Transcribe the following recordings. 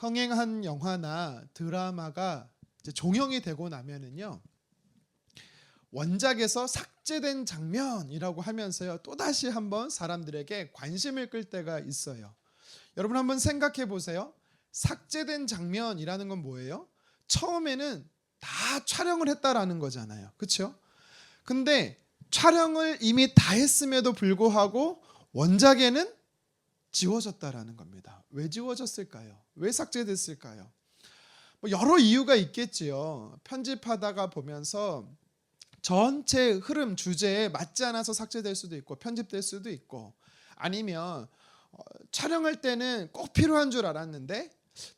흥행한 영화나 드라마가 이제 종영이 되고 나면은요, 원작에서 삭제된 장면이라고 하면서요, 또다시 한번 사람들에게 관심을 끌 때가 있어요. 여러분 한번 생각해 보세요. 삭제된 장면이라는 건 뭐예요? 처음에는 다 촬영을 했다라는 거잖아요. 그렇죠? 근데 촬영을 이미 다 했음에도 불구하고 원작에는 지워졌다라는 겁니다. 왜 지워졌을까요? 왜 삭제됐을까요? 뭐 여러 이유가 있겠지요. 편집하다가 보면서 전체 흐름 주제에 맞지 않아서 삭제될 수도 있고 편집될 수도 있고, 아니면 촬영할 때는 꼭 필요한 줄 알았는데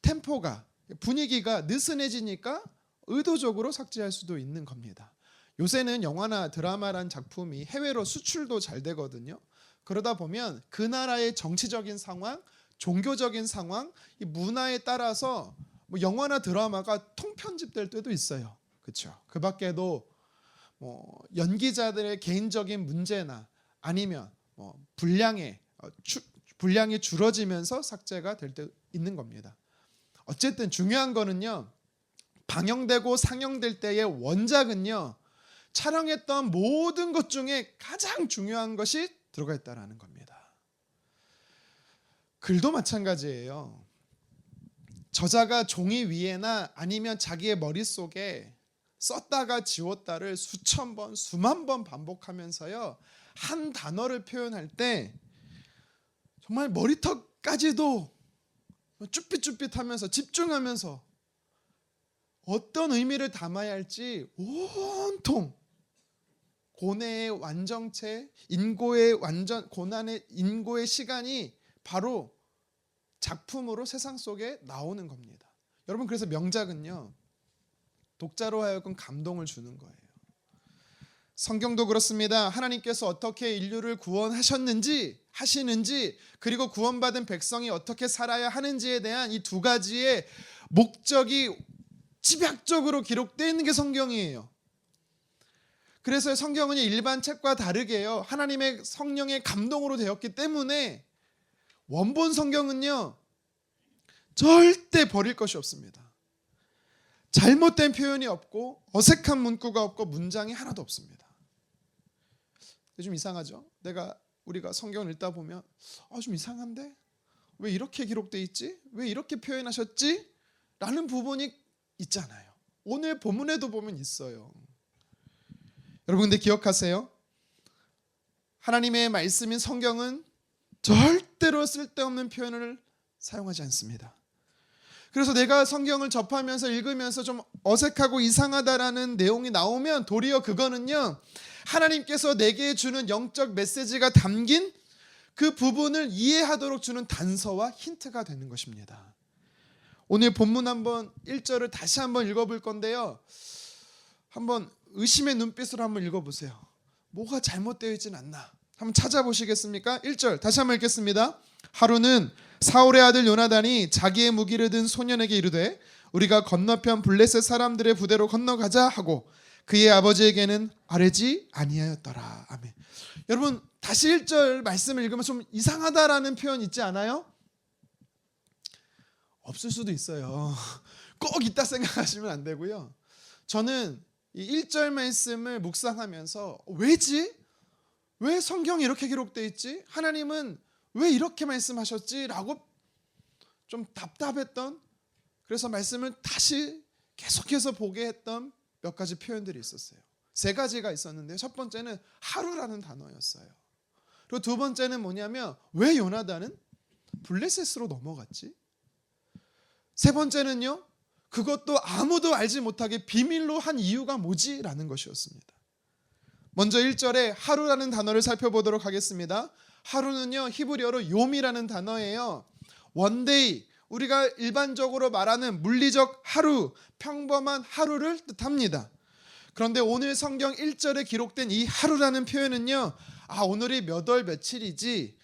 템포가 분위기가 느슨해지니까 의도적으로 삭제할 수도 있는 겁니다. 요새는 영화나 드라마란 작품이 해외로 수출도 잘 되거든요. 그러다 보면 그 나라의 정치적인 상황, 종교적인 상황, 이 문화에 따라서 뭐 영화나 드라마가 통편집될 때도 있어요. 그렇죠? 그 밖에도 뭐 연기자들의 개인적인 문제나 아니면 분량이 줄어지면서 삭제가 될 때 있는 겁니다. 어쨌든 중요한 거는요, 방영되고 상영될 때의 원작은요, 촬영했던 모든 것 중에 가장 중요한 것이 들어가 있다라는 겁니다. 글도 마찬가지예요. 저자가 종이 위에나 아니면 자기의 머릿속에 썼다가 지웠다를 수천 번, 수만 번 반복하면서요, 한 단어를 표현할 때 정말 머리턱까지도 쭈삣쭈삣하면서 집중하면서 어떤 의미를 담아야 할지 온통 고뇌의 완정체, 고난의 인고의 시간이 바로 작품으로 세상 속에 나오는 겁니다. 여러분, 그래서 명작은요, 독자로 하여금 감동을 주는 거예요. 성경도 그렇습니다. 하나님께서 어떻게 인류를 하시는지, 그리고 구원받은 백성이 어떻게 살아야 하는지에 대한 이 두 가지의 목적이 집약적으로 기록되어 있는 게 성경이에요. 그래서 성경은 일반 책과 다르게요, 하나님의 성령의 감동으로 되었기 때문에 원본 성경은요, 절대 버릴 것이 없습니다. 잘못된 표현이 없고 어색한 문구가 없고 문장이 하나도 없습니다. 좀 이상하죠? 우리가 성경을 읽다 보면 좀 이상한데? 왜 이렇게 기록되어 있지? 왜 이렇게 표현하셨지? 라는 부분이 있잖아요. 오늘 본문에도 보면 있어요. 여러분, 근데 기억하세요. 하나님의 말씀인 성경은 절대로 쓸데없는 표현을 사용하지 않습니다. 그래서 내가 성경을 접하면서 읽으면서 좀 어색하고 이상하다라는 내용이 나오면 도리어 그거는요, 하나님께서 내게 주는 영적 메시지가 담긴 그 부분을 이해하도록 주는 단서와 힌트가 되는 것입니다. 오늘 본문 한번 1절을 다시 한번 읽어볼 건데요, 한번 의심의 눈빛으로 한번 읽어보세요. 뭐가 잘못되어 있진 않나 한번 찾아보시겠습니까? 1절 다시 한번 읽겠습니다. 하루는 사울의 아들 요나단이 자기의 무기를 든 소년에게 이르되 우리가 건너편 블레셋 사람들의 부대로 건너가자 하고 그의 아버지에게는 아뢰지 아니하였더라. 아멘. 여러분, 다시 1절 말씀을 읽으면 좀 이상하다라는 표현 있지 않아요? 없을 수도 있어요. 꼭 있다 생각하시면 안 되고요. 저는 이 1절 말씀을 묵상하면서 왜지? 왜 성경이 이렇게 기록되어 있지? 하나님은 왜 이렇게 말씀하셨지? 라고 좀 답답했던, 그래서 말씀을 다시 계속해서 보게 했던 몇 가지 표현들이 있었어요. 세 가지가 있었는데, 첫 번째는 하루라는 단어였어요. 그리고 두 번째는 뭐냐면 왜 요나단은 블레셋으로 넘어갔지? 세 번째는요, 그것도 아무도 알지 못하게 비밀로 한 이유가 뭐지? 라는 것이었습니다. 먼저 1절에 하루라는 단어를 살펴보도록 하겠습니다. 하루는요, 히브리어로 욤이라는 단어예요. 원데이, 우리가 일반적으로 말하는 물리적 하루, 평범한 하루를 뜻합니다. 그런데 오늘 성경 1절에 기록된 이 하루라는 표현은요, 오늘이 몇 월 며칠이지,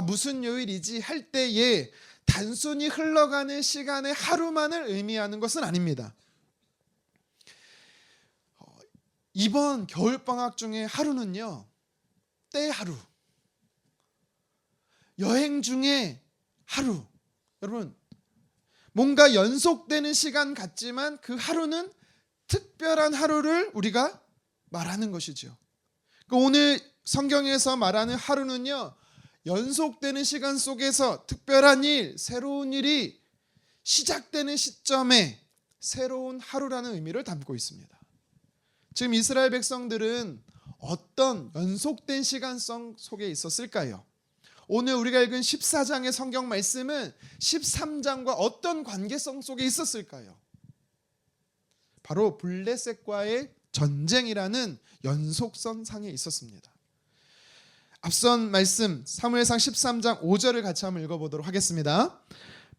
무슨 요일이지 할 때에 단순히 흘러가는 시간의 하루만을 의미하는 것은 아닙니다. 이번 겨울방학 중에 하루는요, 때 하루, 여행 중에 하루. 여러분, 뭔가 연속되는 시간 같지만 그 하루는 특별한 하루를 우리가 말하는 것이죠. 오늘 성경에서 말하는 하루는요, 연속되는 시간 속에서 특별한 일, 새로운 일이 시작되는 시점에 새로운 하루라는 의미를 담고 있습니다. 지금 이스라엘 백성들은 어떤 연속된 시간성 속에 있었을까요? 오늘 우리가 읽은 14장의 성경 말씀은 13장과 어떤 관계성 속에 있었을까요? 바로 블레셋과의 전쟁이라는 연속선 상에 있었습니다. 앞선 말씀 사무엘상 13장 5절을 같이 한번 읽어보도록 하겠습니다.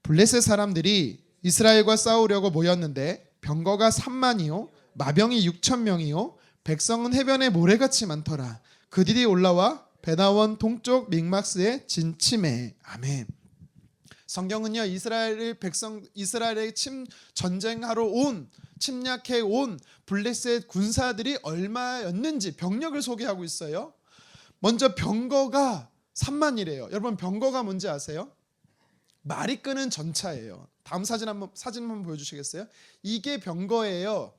블레셋 사람들이 이스라엘과 싸우려고 모였는데 병거가 3만이요 마병이 6,000명이요 백성은 해변에 모래같이 많더라. 그들이 올라와 베나원 동쪽 믹막스에 진침해. 아멘. 성경은요, 이스라엘의 전쟁하러 온, 침략해 온 블레셋 군사들이 얼마였는지 병력을 소개하고 있어요. 먼저 병거가 3만이래요. 여러분, 병거가 뭔지 아세요? 말이 끄는 전차예요. 다음 사진 한번 보여주시겠어요? 이게 병거예요.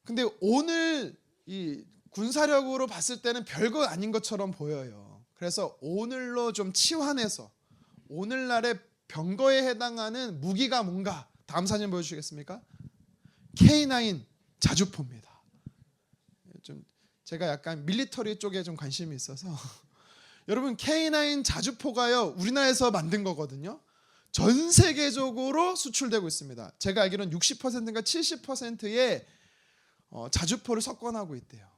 근데 오늘 이 군사력으로 봤을 때는 별거 아닌 것처럼 보여요. 그래서 오늘로 좀 치환해서 오늘날의 병거에 해당하는 무기가 뭔가, 다음 사진 보여주시겠습니까? K9 자주포입니다. 좀 제가 약간 밀리터리 쪽에 좀 관심이 있어서 여러분, K9 자주포가요, 우리나라에서 만든 거거든요. 전 세계적으로 수출되고 있습니다. 제가 알기로는 60%인가 70%의 자주포를 석권하고 있대요.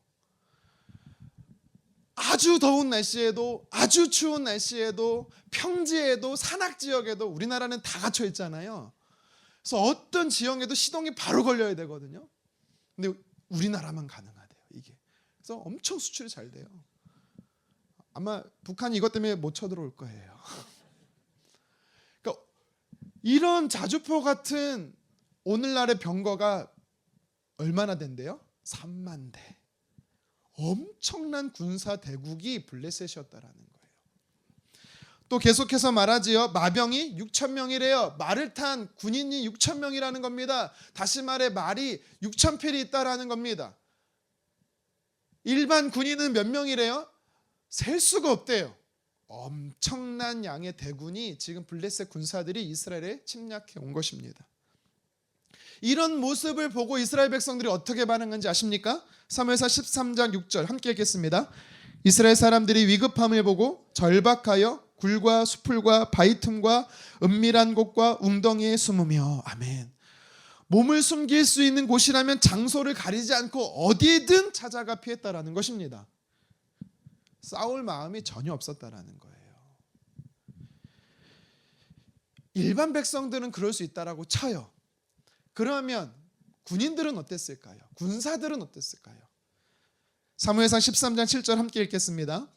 아주 더운 날씨에도, 아주 추운 날씨에도, 평지에도, 산악지역에도 우리나라는 다 갇혀 있잖아요. 그래서 어떤 지형에도 시동이 바로 걸려야 되거든요. 근데 우리나라만 가능하대요, 이게. 그래서 엄청 수출이 잘 돼요. 아마 북한이 이것 때문에 못 쳐들어올 거예요. 그러니까 이런 자주포 같은 오늘날의 병거가 얼마나 된대요? 3만 대. 엄청난 군사 대국이 블레셋이었다라는 거예요. 또 계속해서 말하지요. 마병이 6,000명이래요. 말을 탄 군인이 6,000명이라는 겁니다. 다시 말해 말이 6,000필이 있다라는 겁니다. 일반 군인은 몇 명이래요? 셀 수가 없대요. 엄청난 양의 대군이 지금 블레셋 군사들이 이스라엘에 침략해 온 것입니다. 이런 모습을 보고 이스라엘 백성들이 어떻게 반응한지 아십니까? 사무엘상 13장 6절 함께 읽겠습니다. 이스라엘 사람들이 위급함을 보고 절박하여 굴과 수풀과 바위 틈과 은밀한 곳과 웅덩이에 숨으며. 아멘. 몸을 숨길 수 있는 곳이라면 장소를 가리지 않고 어디든 찾아가 피했다라는 것입니다. 싸울 마음이 전혀 없었다라는 거예요. 일반 백성들은 그럴 수 있다라고 쳐요. 그러면 군인들은 어땠을까요? 군사들은 어땠을까요? 사무엘상 13장 7절 함께 읽겠습니다.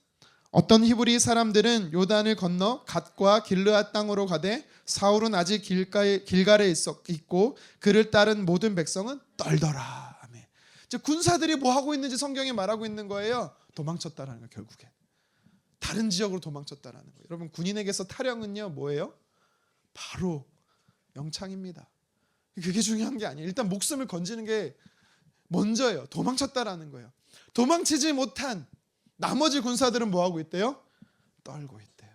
어떤 히브리 사람들은 요단을 건너 갓과 길르앗 땅으로 가되 사울은 아직 길갈에 있고 그를 따른 모든 백성은 떨더라. 아멘. 즉 군사들이 뭐 하고 있는지 성경이 말하고 있는 거예요. 도망쳤다라는 거예요. 결국엔 다른 지역으로 도망쳤다라는 거예요. 여러분, 군인에게서 타령은요 뭐예요? 바로 영창입니다. 그게 중요한 게 아니에요. 일단 목숨을 건지는 게 먼저예요. 도망쳤다라는 거예요. 도망치지 못한 나머지 군사들은 뭐 하고 있대요? 떨고 있대요.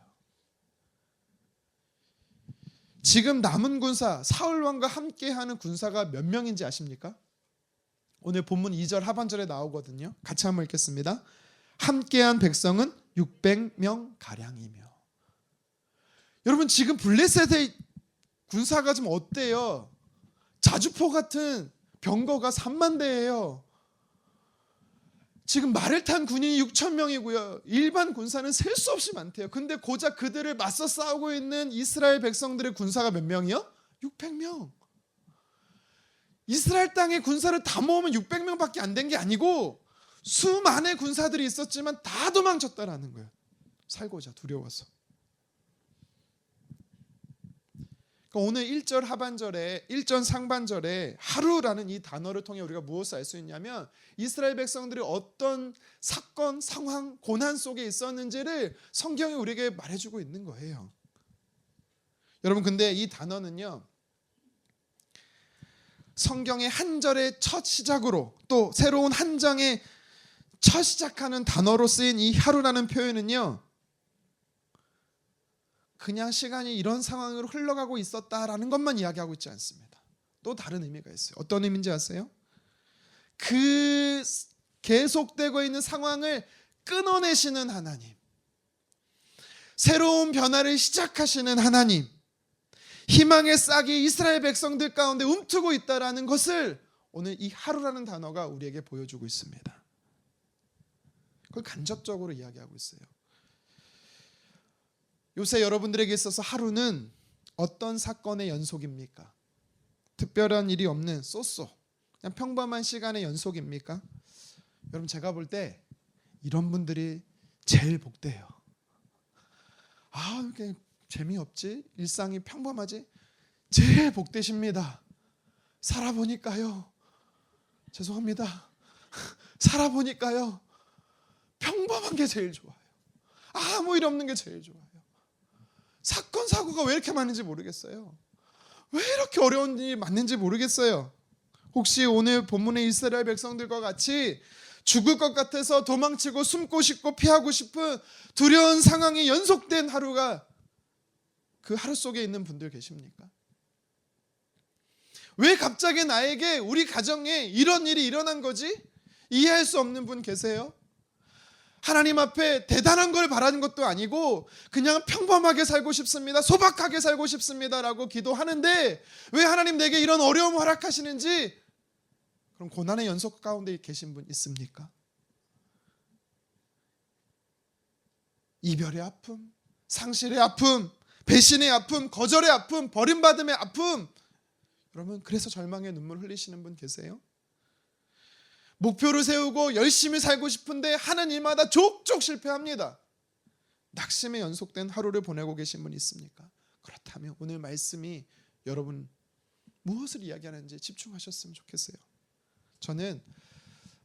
지금 남은 군사, 사울 왕과 함께하는 군사가 몇 명인지 아십니까? 오늘 본문 2절 하반절에 나오거든요. 같이 한번 읽겠습니다. 함께한 백성은 600명 가량이며. 여러분, 지금 블레셋의 군사가 좀 어때요? 자주포 같은 병거가 3만 대예요. 지금 말을 탄 군인이 6,000명이고요. 일반 군사는 셀 수 없이 많대요. 근데 고작 그들을 맞서 싸우고 있는 이스라엘 백성들의 군사가 몇 명이요? 600명. 이스라엘 땅의 군사를 다 모으면 600명밖에 안 된 게 아니고 수많은 군사들이 있었지만 다 도망쳤다라는 거예요. 살고자 두려워서. 그러니까 오늘 1절 하반절에 1절 상반절에 하루라는 이 단어를 통해 우리가 무엇을 알 수 있냐면 이스라엘 백성들이 어떤 사건, 상황, 고난 속에 있었는지를 성경이 우리에게 말해주고 있는 거예요. 여러분, 근데 이 단어는요, 성경의 한 절의 첫 시작으로 또 새로운 한 장의 첫 시작하는 단어로 쓰인 이 하루라는 표현은요, 그냥 시간이 이런 상황으로 흘러가고 있었다라는 것만 이야기하고 있지 않습니다. 또 다른 의미가 있어요. 어떤 의미인지 아세요? 그 계속되고 있는 상황을 끊어내시는 하나님, 새로운 변화를 시작하시는 하나님, 희망의 싹이 이스라엘 백성들 가운데 움트고 있다라는 것을 오늘 이 하루라는 단어가 우리에게 보여주고 있습니다. 그걸 간접적으로 이야기하고 있어요. 요새 여러분들에게 있어서 하루는 어떤 사건의 연속입니까? 특별한 일이 없는 쏘쏘 그냥 평범한 시간의 연속입니까? 여러분, 제가 볼 때 이런 분들이 제일 복돼요. 아, 이렇게 재미없지? 일상이 평범하지? 제일 복되십니다. 살아보니까요, 죄송합니다, 살아보니까요 평범한 게 제일 좋아요. 아무 일 없는 게 제일 좋아요. 사건 사고가 왜 이렇게 많은지 모르겠어요. 왜 이렇게 어려운 일이 많은지 모르겠어요. 혹시 오늘 본문의 이스라엘 백성들과 같이 죽을 것 같아서 도망치고 숨고 싶고 피하고 싶은 두려운 상황이 연속된 하루가 그 하루 속에 있는 분들 계십니까? 왜 갑자기 나에게, 우리 가정에 이런 일이 일어난 거지? 이해할 수 없는 분 계세요? 하나님 앞에 대단한 걸 바라는 것도 아니고 그냥 평범하게 살고 싶습니다, 소박하게 살고 싶습니다 라고 기도하는데 왜 하나님 내게 이런 어려움을 허락하시는지, 그럼 고난의 연속 가운데 계신 분 있습니까? 이별의 아픔, 상실의 아픔, 배신의 아픔, 거절의 아픔, 버림받음의 아픔, 여러분, 그래서 절망의 눈물 흘리시는 분 계세요? 목표를 세우고 열심히 살고 싶은데 하는 일마다 족족 실패합니다. 낙심에 연속된 하루를 보내고 계신 분 있습니까? 그렇다면 오늘 말씀이 여러분 무엇을 이야기하는지 집중하셨으면 좋겠어요. 저는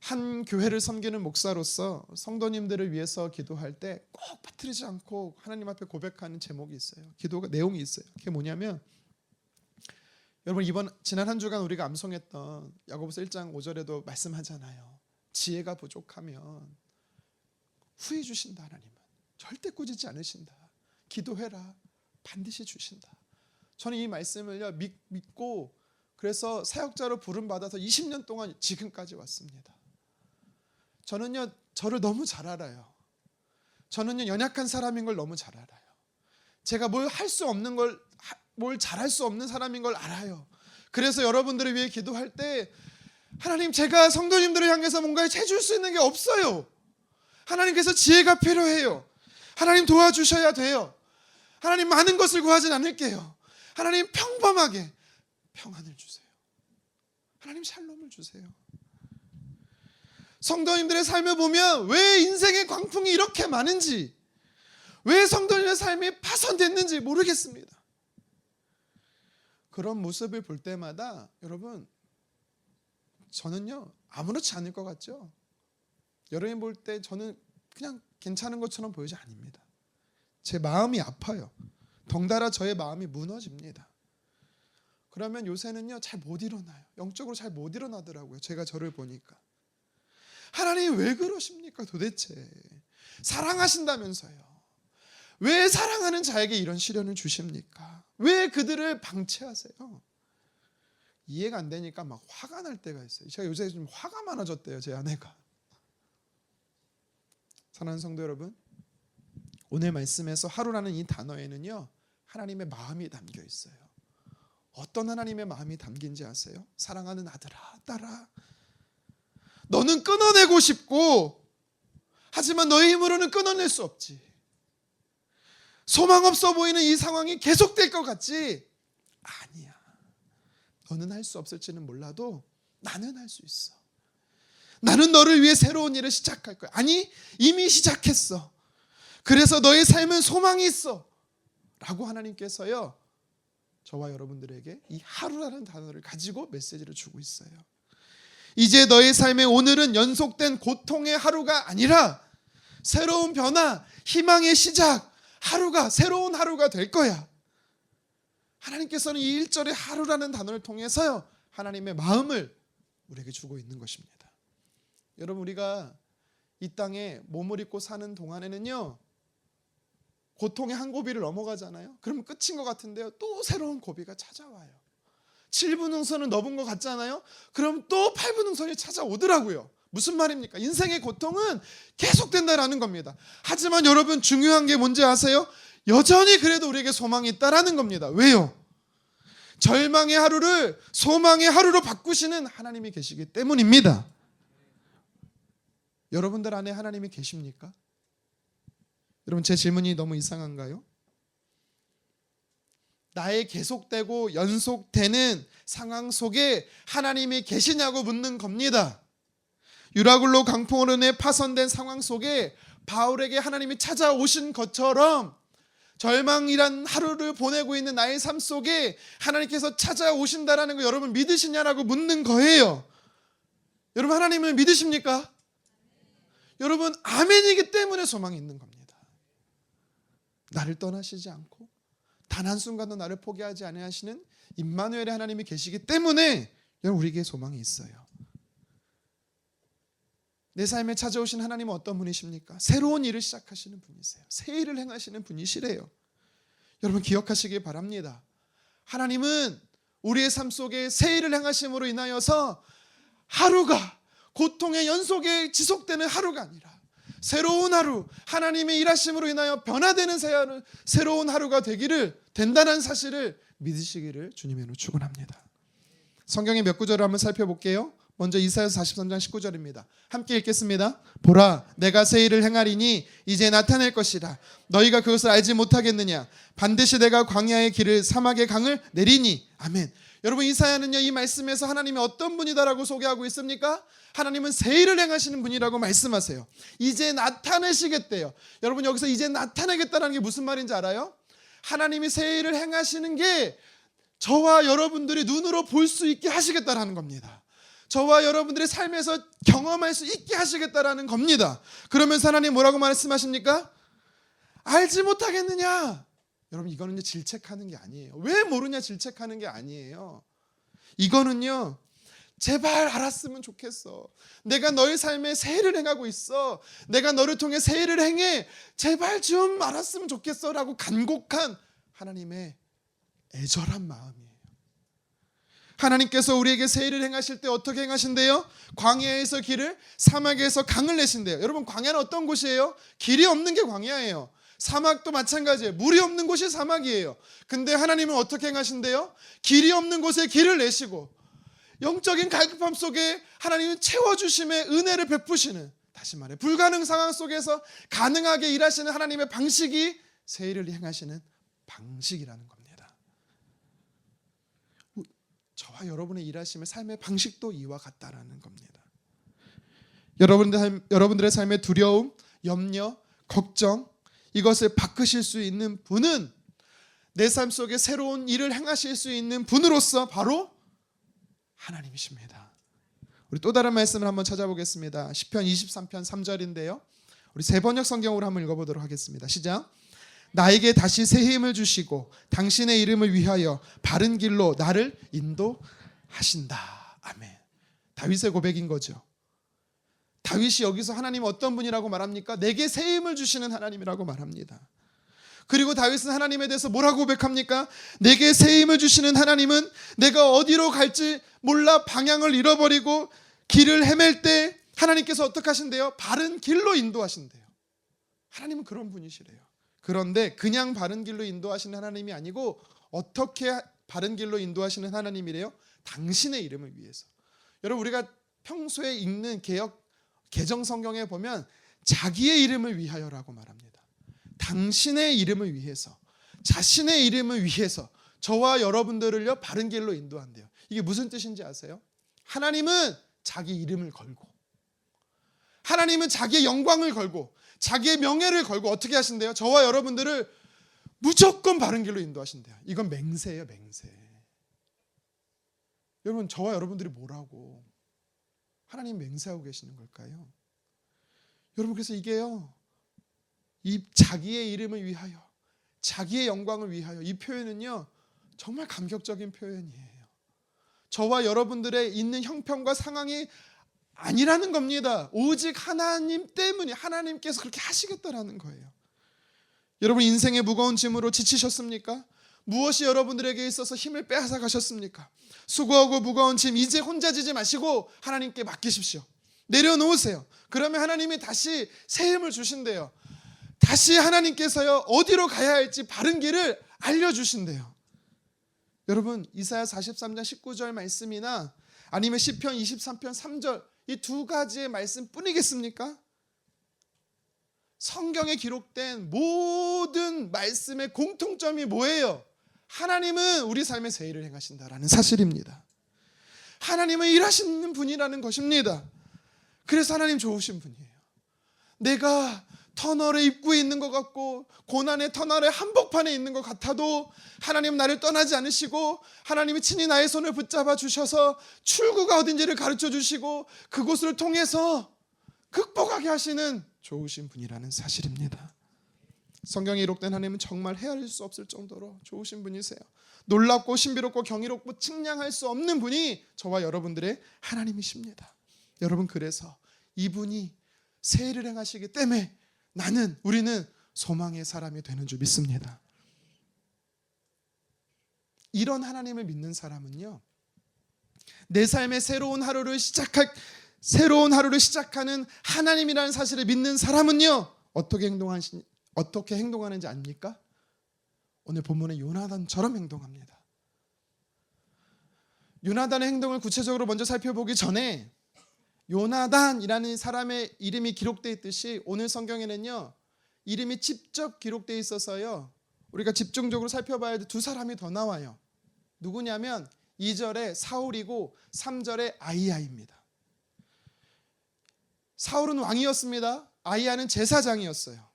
한 교회를 섬기는 목사로서 성도님들을 위해서 기도할 때 꼭 빠뜨리지 않고 하나님 앞에 고백하는 제목이 있어요. 기도가 내용이 있어요. 그게 뭐냐면, 여러분, 지난 한 주간 우리가 암송했던 야고보서 1장 5절에도 말씀하잖아요. 지혜가 부족하면 후회 주신다. 하나님은 절대 꾸짖지 않으신다. 기도해라, 반드시 주신다. 저는 이 말씀을요 믿고, 그래서 사역자로 부름받아서 20년 동안 지금까지 왔습니다. 저는요 저를 너무 잘 알아요. 저는요 연약한 사람인 걸 너무 잘 알아요. 제가 뭘 할 수 없는 걸, 뭘 잘할 수 없는 사람인 걸 알아요. 그래서 여러분들을 위해 기도할 때 하나님, 제가 성도님들을 향해서 뭔가 해줄 수 있는 게 없어요. 하나님께서 지혜가 필요해요. 하나님 도와주셔야 돼요. 하나님 많은 것을 구하진 않을게요. 하나님 평범하게 평안을 주세요. 하나님 샬롬을 주세요. 성도님들의 삶을 보면 왜 인생의 광풍이 이렇게 많은지, 왜 성도님의 삶이 파손됐는지 모르겠습니다. 그런 모습을 볼 때마다 여러분, 저는요 아무렇지 않을 것 같죠? 여러분 볼 때 저는 그냥 괜찮은 것처럼 보이지 않습니다. 제 마음이 아파요. 덩달아 저의 마음이 무너집니다. 그러면 요새는요 잘 못 일어나요. 영적으로 잘 못 일어나더라고요. 제가 저를 보니까. 하나님 왜 그러십니까 도대체? 사랑하신다면서요. 왜 사랑하는 자에게 이런 시련을 주십니까? 왜 그들을 방치하세요? 이해가 안 되니까 막 화가 날 때가 있어요. 제가 요새 좀 화가 많아졌대요, 제 아내가. 사랑하는 성도 여러분, 오늘 말씀에서 하루라는 이 단어에는요 하나님의 마음이 담겨 있어요. 어떤 하나님의 마음이 담긴지 아세요? 사랑하는 아들아, 딸아, 너는 끊어내고 싶고, 하지만 너의 힘으로는 끊어낼 수 없지. 소망 없어 보이는 이 상황이 계속될 것 같지? 아니야. 너는 할 수 없을지는 몰라도 나는 할 수 있어. 나는 너를 위해 새로운 일을 시작할 거야. 아니, 이미 시작했어. 그래서 너의 삶은 소망이 있어 라고 하나님께서요 저와 여러분들에게 이 하루라는 단어를 가지고 메시지를 주고 있어요. 이제 너의 삶에 오늘은 연속된 고통의 하루가 아니라 새로운 변화, 희망의 시작, 하루가, 새로운 하루가 될 거야. 하나님께서는 이 1절의 하루라는 단어를 통해서요, 하나님의 마음을 우리에게 주고 있는 것입니다. 여러분, 우리가 이 땅에 몸을 입고 사는 동안에는요, 고통의 한 고비를 넘어가잖아요. 그러면 끝인 것 같은데요, 또 새로운 고비가 찾아와요. 7분 능선은 넘은 것 같잖아요. 그럼 또 8분 능선이 찾아오더라고요. 무슨 말입니까? 인생의 고통은 계속된다라는 겁니다. 하지만 여러분, 중요한 게 뭔지 아세요? 여전히 그래도 우리에게 소망이 있다라는 겁니다. 왜요? 절망의 하루를 소망의 하루로 바꾸시는 하나님이 계시기 때문입니다. 여러분들 안에 하나님이 계십니까? 여러분, 제 질문이 너무 이상한가요? 나의 계속되고 연속되는 상황 속에 하나님이 계시냐고 묻는 겁니다. 유라굴로 강풍으로 인해 파손된 상황 속에 바울에게 하나님이 찾아오신 것처럼 절망이란 하루를 보내고 있는 나의 삶 속에 하나님께서 찾아오신다라는 거 여러분 믿으시냐라고 묻는 거예요. 여러분, 하나님을 믿으십니까? 여러분, 아멘이기 때문에 소망이 있는 겁니다. 나를 떠나시지 않고 단 한순간도 나를 포기하지 아니하시는 임마누엘의 하나님이 계시기 때문에 여러분, 우리에게 소망이 있어요. 내 삶에 찾아오신 하나님은 어떤 분이십니까? 새로운 일을 시작하시는 분이세요. 새 일을 행하시는 분이시래요. 여러분, 기억하시기 바랍니다. 하나님은 우리의 삶 속에 새 일을 행하심으로 인하여서 하루가 고통의 연속에 지속되는 하루가 아니라 새로운 하루, 하나님의 일하심으로 인하여 변화되는 새로운 하루가 된다는 사실을 믿으시기를 주님의 이름으로 축원합니다. 성경의 몇 구절을 한번 살펴볼게요. 먼저 이사야서 43장 19절입니다. 함께 읽겠습니다. 보라, 내가 새 일을 행하리니 이제 나타낼 것이라. 너희가 그것을 알지 못하겠느냐? 반드시 내가 광야의 길을 사막의 강을 내리니. 아멘. 여러분, 이사야는요, 이 말씀에서 하나님이 어떤 분이다라고 소개하고 있습니까? 하나님은 새 일을 행하시는 분이라고 말씀하세요. 이제 나타내시겠대요. 여러분, 여기서 이제 나타내겠다는 게 무슨 말인지 알아요? 하나님이 새 일을 행하시는 게 저와 여러분들이 눈으로 볼 수 있게 하시겠다라는 겁니다. 저와 여러분들의 삶에서 경험할 수 있게 하시겠다라는 겁니다. 그러면서 하나님 뭐라고 말씀하십니까? 알지 못하겠느냐? 여러분, 이거는요, 질책하는 게 아니에요. 왜 모르냐 질책하는 게 아니에요. 이거는요, 제발 알았으면 좋겠어. 내가 너의 삶에 새 일을 행하고 있어. 내가 너를 통해 새 일을 행해. 제발 좀 알았으면 좋겠어 라고 간곡한 하나님의 애절한 마음이에요. 하나님께서 우리에게 새 일을 행하실 때 어떻게 행하신대요? 광야에서 길을, 사막에서 강을 내신대요. 여러분, 광야는 어떤 곳이에요? 길이 없는 게 광야예요. 사막도 마찬가지예요. 물이 없는 곳이 사막이에요. 근데 하나님은 어떻게 행하신대요? 길이 없는 곳에 길을 내시고 영적인 갈급함 속에 하나님은 채워주심의 은혜를 베푸시는, 다시 말해 불가능 상황 속에서 가능하게 일하시는 하나님의 방식이 새 일을 행하시는 방식이라는 겁니다. 저와 여러분의 일하심의 삶의 방식도 이와 같다라는 겁니다. 여러분들의 삶의 두려움, 염려, 걱정, 이것을 바꾸실 수 있는 분은 내 삶 속에 새로운 일을 행하실 수 있는 분으로서 바로 하나님이십니다. 우리 또 다른 말씀을 한번 찾아보겠습니다. 시편 23편 3절인데요. 우리 새번역 성경으로 한번 읽어보도록 하겠습니다. 시작. 나에게 다시 새 힘을 주시고 당신의 이름을 위하여 바른 길로 나를 인도하신다. 아멘. 다윗의 고백인 거죠. 다윗이 여기서 하나님 어떤 분이라고 말합니까? 내게 새 힘을 주시는 하나님이라고 말합니다. 그리고 다윗은 하나님에 대해서 뭐라고 고백합니까? 내게 새 힘을 주시는 하나님은 내가 어디로 갈지 몰라 방향을 잃어버리고 길을 헤맬 때 하나님께서 어떻게 하신대요? 바른 길로 인도하신대요. 하나님은 그런 분이시래요. 그런데 그냥 바른 길로 인도하시는 하나님이 아니고 어떻게 바른 길로 인도하시는 하나님이래요? 당신의 이름을 위해서. 여러분, 우리가 평소에 읽는 개정 성경에 보면 자기의 이름을 위하여라고 말합니다. 당신의 이름을 위해서, 자신의 이름을 위해서 저와 여러분들을요 바른 길로 인도한대요. 이게 무슨 뜻인지 아세요? 하나님은 자기 이름을 걸고, 하나님은 자기의 영광을 걸고, 자기의 명예를 걸고 어떻게 하신대요? 저와 여러분들을 무조건 바른 길로 인도하신대요. 이건 맹세예요, 맹세. 여러분, 저와 여러분들이 뭐라고 하나님 맹세하고 계시는 걸까요? 여러분, 그래서 이게요, 이 자기의 이름을 위하여, 자기의 영광을 위하여, 이 표현은요 정말 감격적인 표현이에요. 저와 여러분들의 있는 형편과 상황이 아니라는 겁니다. 오직 하나님 때문에, 하나님께서 그렇게 하시겠다라는 거예요. 여러분 인생의 무거운 짐으로 지치셨습니까? 무엇이 여러분들에게 있어서 힘을 빼앗아 가셨습니까? 수고하고 무거운 짐 이제 혼자 지지 마시고 하나님께 맡기십시오. 내려놓으세요. 그러면 하나님이 다시 새 힘을 주신대요. 다시 하나님께서요 어디로 가야 할지 바른 길을 알려주신대요. 여러분 이사야 43장 19절 말씀이나 아니면 시편 23편 3절 이 두 가지의 말씀뿐이겠습니까? 성경에 기록된 모든 말씀의 공통점이 뭐예요? 하나님은 우리 삶에 새 일을 행하신다라는 사실입니다. 하나님은 일하시는 분이라는 것입니다. 그래서 하나님 좋으신 분이에요. 내가 터널의 입구에 있는 것 같고 고난의 터널의 한복판에 있는 것 같아도 하나님은 나를 떠나지 않으시고 하나님이 친히 나의 손을 붙잡아 주셔서 출구가 어딘지를 가르쳐 주시고 그곳을 통해서 극복하게 하시는 좋으신 분이라는 사실입니다. 성경에 기록된 하나님은 정말 헤아릴 수 없을 정도로 좋으신 분이세요. 놀랍고 신비롭고 경이롭고 측량할 수 없는 분이 저와 여러분들의 하나님이십니다. 여러분 그래서 이분이 새 일을 행하시기 때문에 우리는 소망의 사람이 되는 줄 믿습니다. 이런 하나님을 믿는 사람은요 내 삶의 새로운 하루를 시작하는 하나님이라는 사실을 믿는 사람은요 어떻게 행동하는지 압니까? 오늘 본문의 요나단처럼 행동합니다. 요나단의 행동을 구체적으로 먼저 살펴보기 전에 요나단이라는 사람의 이름이 기록되어 있듯이 오늘 성경에는요 이름이 직접 기록되어 있어서요 우리가 집중적으로 살펴봐야 될 두 사람이 더 나와요. 누구냐면 2절에 사울이고 3절에 아이야입니다. 사울은 왕이었습니다. 아이야는 제사장이었어요.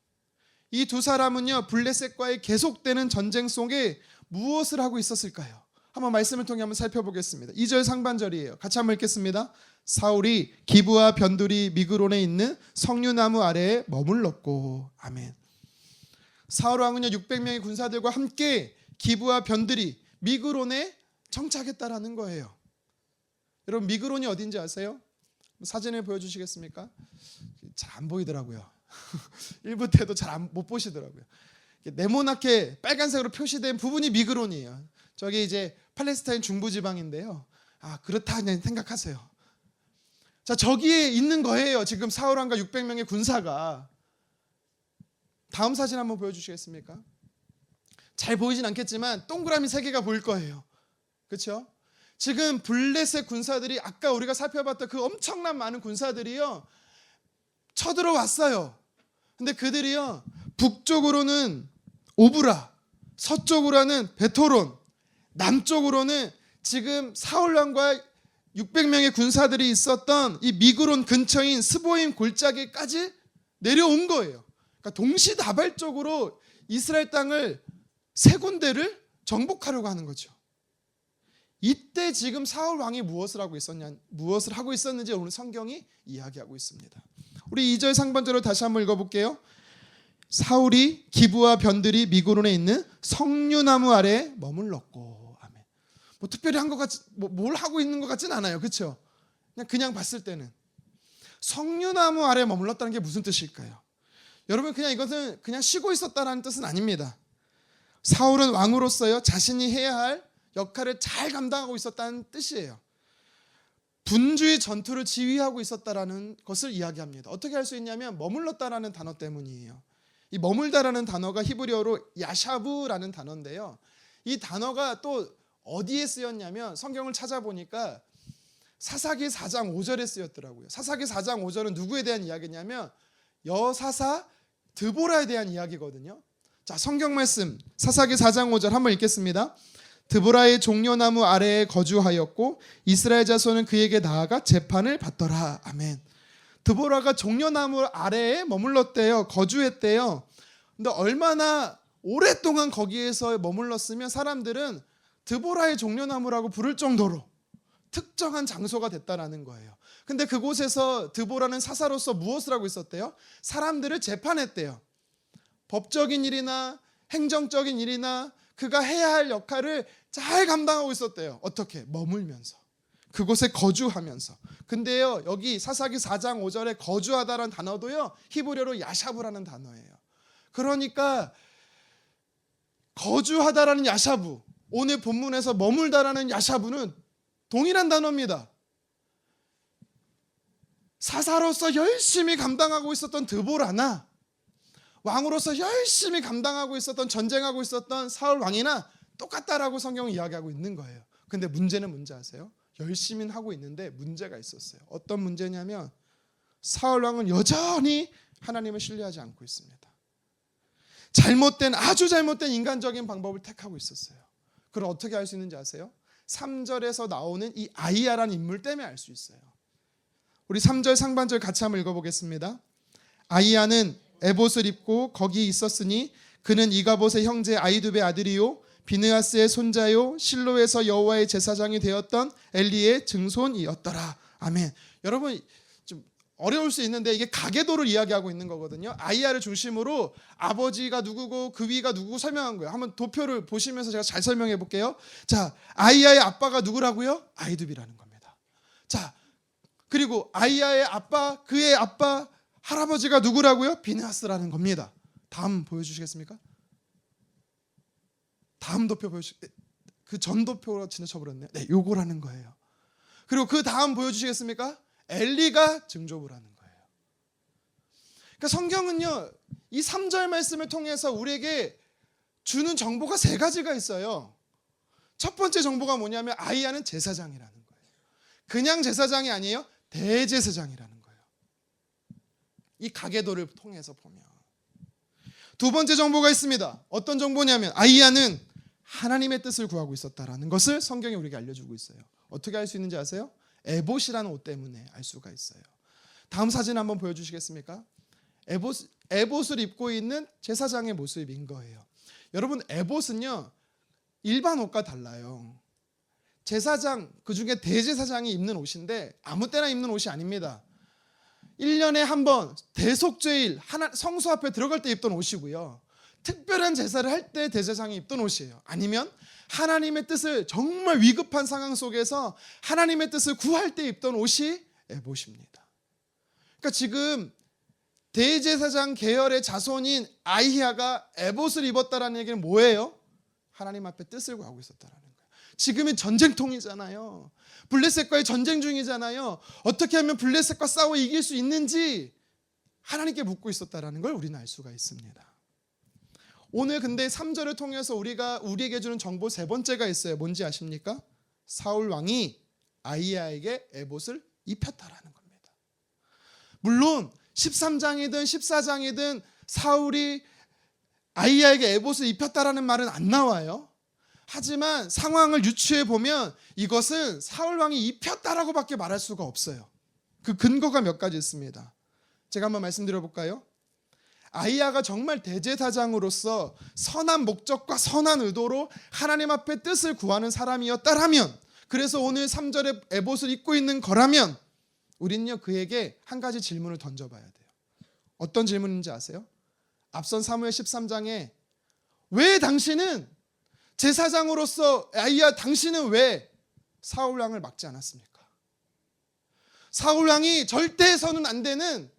이 두 사람은요 블레셋과의 계속되는 전쟁 속에 무엇을 하고 있었을까요? 한번 말씀을 통해 한번 살펴보겠습니다. 2절 상반절이에요. 같이 한번 읽겠습니다. 사울이 기브와 변두리 미그론에 있는 석류나무 아래에 머물렀고. 아멘. 사울 왕은요 600명의 군사들과 함께 기브와 변두리 미그론에 정착했다라는 거예요. 여러분 미그론이 어딘지 아세요? 사진을 보여주시겠습니까? 잘 안 보이더라고요. 1부 때도 잘 못 보시더라고요. 네모나게 빨간색으로 표시된 부분이 미그론이에요. 저기 이제 팔레스타인 중부지방인데요. 그렇다 그냥 생각하세요. 자, 저기에 있는 거예요. 지금 사울 왕과 600명의 군사가. 다음 사진 한번 보여주시겠습니까? 잘 보이진 않겠지만 동그라미 3개가 보일 거예요. 그렇죠? 지금 블레셋 군사들이 아까 우리가 살펴봤던 그 엄청난 많은 군사들이요 쳐들어왔어요. 근데 그들이요 북쪽으로는 오브라, 서쪽으로는 베토론, 남쪽으로는 지금 사울 왕과 600명의 군사들이 있었던 이 미그론 근처인 스보임 골짜기까지 내려온 거예요. 그러니까 동시다발적으로 이스라엘 땅을 3군데를 정복하려고 하는 거죠. 이때 지금 사울 왕이 무엇을 하고 있었는지 오늘 성경이 이야기하고 있습니다. 우리 2절 상반절을 다시 한번 읽어볼게요. 사울이 기브와 변두리 미그론에 있는 석류나무 아래에 머물렀고. 아멘. 뭐 특별히 한 것 같지, 뭘 하고 있는 것 같진 않아요. 그렇죠? 그냥 봤을 때는 석류나무 아래에 머물렀다는 게 무슨 뜻일까요? 여러분 그냥 이것은 그냥 쉬고 있었다라는 뜻은 아닙니다. 사울은 왕으로서요 자신이 해야 할 역할을 잘 감당하고 있었다는 뜻이에요. 분주의 전투를 지휘하고 있었다라는 것을 이야기합니다. 어떻게 할 수 있냐면 머물렀다라는 단어 때문이에요. 이 머물다라는 단어가 히브리어로 야샤브라는 단어인데요. 이 단어가 또 어디에 쓰였냐면 성경을 찾아보니까 사사기 4장 5절에 쓰였더라고요. 사사기 4장 5절은 누구에 대한 이야기냐면 여사사 드보라에 대한 이야기거든요. 자, 성경 말씀 사사기 4장 5절 한번 읽겠습니다. 드보라의 종려나무 아래에 거주하였고 이스라엘 자손은 그에게 나아가 재판을 받더라. 아멘. 드보라가 종려나무 아래에 머물렀대요. 거주했대요. 근데 얼마나 오랫동안 거기에서 머물렀으면 사람들은 드보라의 종려나무라고 부를 정도로 특정한 장소가 됐다라는 거예요. 근데 그곳에서 드보라는 사사로서 무엇을 하고 있었대요? 사람들을 재판했대요. 법적인 일이나 행정적인 일이나 그가 해야 할 역할을 잘 감당하고 있었대요. 어떻게? 머물면서. 그곳에 거주하면서. 근데요, 여기 사사기 4장 5절에 거주하다라는 단어도요, 히브리어로 야샤브라는 단어예요. 그러니까 거주하다라는 야샤브, 오늘 본문에서 머물다라는 야샤브는 동일한 단어입니다. 사사로서 열심히 감당하고 있었던 드보라나 왕으로서 열심히 감당하고 있었던, 전쟁하고 있었던 사울 왕이나 똑같다라고 성경은 이야기하고 있는 거예요. 근데 문제는 뭔지 아세요? 열심히는 하고 있는데 문제가 있었어요. 어떤 문제냐면 사울 왕은 여전히 하나님을 신뢰하지 않고 있습니다. 아주 잘못된 인간적인 방법을 택하고 있었어요. 그럼 어떻게 알 수 있는지 아세요? 3절에서 나오는 이 아이야라는 인물 때문에 알 수 있어요. 우리 3절 상반절 같이 한번 읽어보겠습니다. 아이야는 에봇을 입고 거기 있었으니 그는 이가봇의 형제 아이두베 아들이요 비느하스의 손자요 실로에서 여호와의 제사장이 되었던 엘리의 증손이었더라. 아멘. 여러분, 좀 어려울 수 있는데 이게 가계도를 이야기하고 있는 거거든요. 아이야를 중심으로 아버지가 누구고 그 위가 누구고 설명한 거예요. 한번 도표를 보시면서 제가 잘 설명해 볼게요. 자, 아이야의 아빠가 누구라고요? 아이두비라는 겁니다. 자, 그리고 아이야의 아빠, 그의 아빠 할아버지가 누구라고요? 비느하스라는 겁니다. 다음 보여주시겠습니까? 다음 도표 그 전 도표로 지나쳐버렸네요. 네, 요거라는 거예요. 그리고 그 다음 보여주시겠습니까? 엘리가 증조부라는 거예요. 그러니까 성경은요, 이 3절 말씀을 통해서 우리에게 주는 정보가 3가지가 있어요. 첫 번째 정보가 뭐냐면 아이야는 제사장이라는 거예요. 그냥 제사장이 아니에요. 대제사장이라는 거예요. 이 가계도를 통해서 보면. 두 번째 정보가 있습니다. 어떤 정보냐면 아이야는 하나님의 뜻을 구하고 있었다라는 것을 성경이 우리에게 알려주고 있어요. 어떻게 알 수 있는지 아세요? 에봇이라는 옷 때문에 알 수가 있어요. 다음 사진 한번 보여주시겠습니까? 에봇을 입고 있는 제사장의 모습인 거예요. 여러분, 에봇은요 일반 옷과 달라요. 제사장, 그중에 대제사장이 입는 옷인데 아무 때나 입는 옷이 아닙니다. 1년에 한 번 대속죄일 성소 앞에 들어갈 때 입던 옷이고요. 특별한 제사를 할 때 대제사장이 입던 옷이에요. 아니면 하나님의 뜻을 정말 위급한 상황 속에서 하나님의 뜻을 구할 때 입던 옷이 에봇입니다. 그러니까 지금 대제사장 계열의 자손인 아이야가 에봇을 입었다라는 얘기는 뭐예요? 하나님 앞에 뜻을 구하고 있었다라는 거예요. 지금이 전쟁통이잖아요. 블레셋과의 전쟁 중이잖아요. 어떻게 하면 블레셋과 싸워 이길 수 있는지 하나님께 묻고 있었다라는 걸 우리는 알 수가 있습니다. 오늘 근데 3절을 통해서 우리에게 주는 정보 3번째가 있어요. 뭔지 아십니까? 사울 왕이 아이야에게 에봇을 입혔다라는 겁니다. 물론 13장이든 14장이든 사울이 아이야에게 에봇을 입혔다라는 말은 안 나와요. 하지만 상황을 유추해 보면 이것은 사울 왕이 입혔다라고밖에 말할 수가 없어요. 그 근거가 몇 가지 있습니다. 제가 한번 말씀드려 볼까요? 아이야가 정말 대제사장으로서 선한 목적과 선한 의도로 하나님 앞에 뜻을 구하는 사람이었다라면, 그래서 오늘 3절에 에봇을 입고 있는 거라면 우리는요 그에게 한 가지 질문을 던져봐야 돼요. 어떤 질문인지 아세요? 앞선 사무엘 13장에 왜 당신은 제사장으로서 아이야 당신은 왜 사울 왕을 막지 않았습니까? 사울 왕이 절대 해서는 안 되는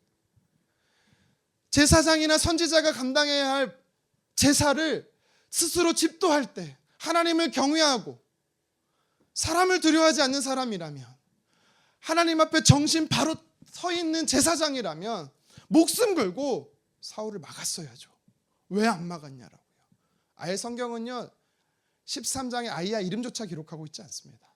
제사장이나 선지자가 감당해야 할 제사를 스스로 집도할 때 하나님을 경외하고 사람을 두려워하지 않는 사람이라면, 하나님 앞에 정신 바로 서 있는 제사장이라면 목숨 걸고 사울을 막았어야죠. 왜 안 막았냐라고요. 아예 성경은요 13장에 아이야 이름조차 기록하고 있지 않습니다.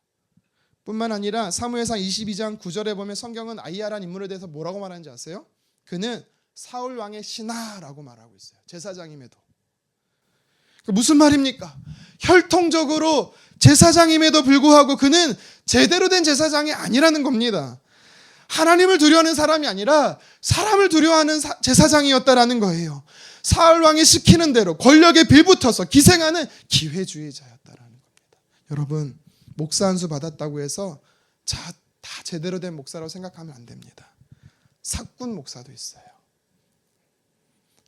뿐만 아니라 사무엘상 22장 9절에 보면 성경은 아이야라는 인물에 대해서 뭐라고 말하는지 아세요? 그는 사울 왕의 신하라고 말하고 있어요. 제사장임에도. 무슨 말입니까? 혈통적으로 제사장임에도 불구하고 그는 제대로 된 제사장이 아니라는 겁니다. 하나님을 두려워하는 사람이 아니라 사람을 두려워하는 제사장이었다라는 거예요. 사울 왕이 시키는 대로 권력에 빌붙어서 기생하는 기회주의자였다라는 겁니다. 여러분, 목사 한 수 받았다고 해서 다 제대로 된 목사라고 생각하면 안 됩니다. 사꾼 목사도 있어요.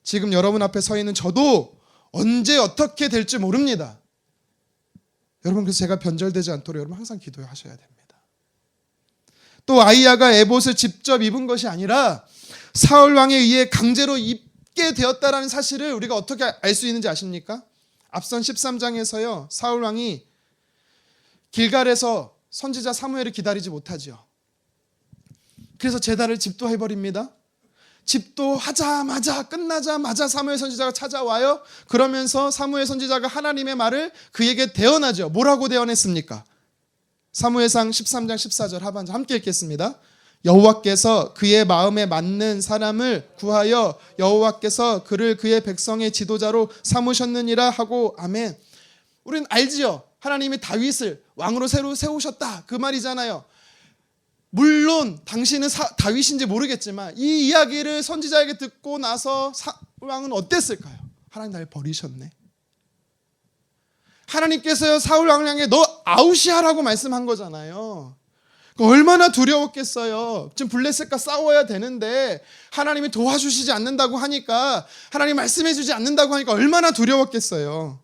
지금 여러분 앞에 서 있는 저도 언제 어떻게 될지 모릅니다. 여러분, 그래서 제가 변절되지 않도록 여러분 항상 기도하셔야 됩니다. 또 아이야가 에봇을 직접 입은 것이 아니라 사울 왕에 의해 강제로 입게 되었다라는 사실을 우리가 어떻게 알 수 있는지 아십니까? 앞선 13장에서요, 사울 왕이 길갈에서 선지자 사무엘을 기다리지 못하지요. 그래서 제단을 집도해버립니다. 집도하자마자 끝나자마자 사무엘 선지자가 찾아와요. 그러면서 사무엘 선지자가 하나님의 말을 그에게 대언하죠. 뭐라고 대언했습니까? 사무엘상 13장 14절 하반절 함께 읽겠습니다. 여호와께서 그의 마음에 맞는 사람을 구하여 여호와께서 그를 그의 백성의 지도자로 삼으셨느니라 하고 아멘. 우리는 알지요. 하나님이 다윗을 왕으로 새로 세우셨다 그 말이잖아요. 물론 당신은 다윗인지 모르겠지만 이 이야기를 선지자에게 듣고 나서 사울왕은 어땠을까요? 하나님 날 버리셨네. 하나님께서요 사울왕을 향해 너 아웃이야라고 말씀한 거잖아요. 얼마나 두려웠겠어요. 지금 블레셋과 싸워야 되는데 하나님이 도와주시지 않는다고 하니까, 하나님 말씀해 주지 않는다고 하니까 얼마나 두려웠겠어요.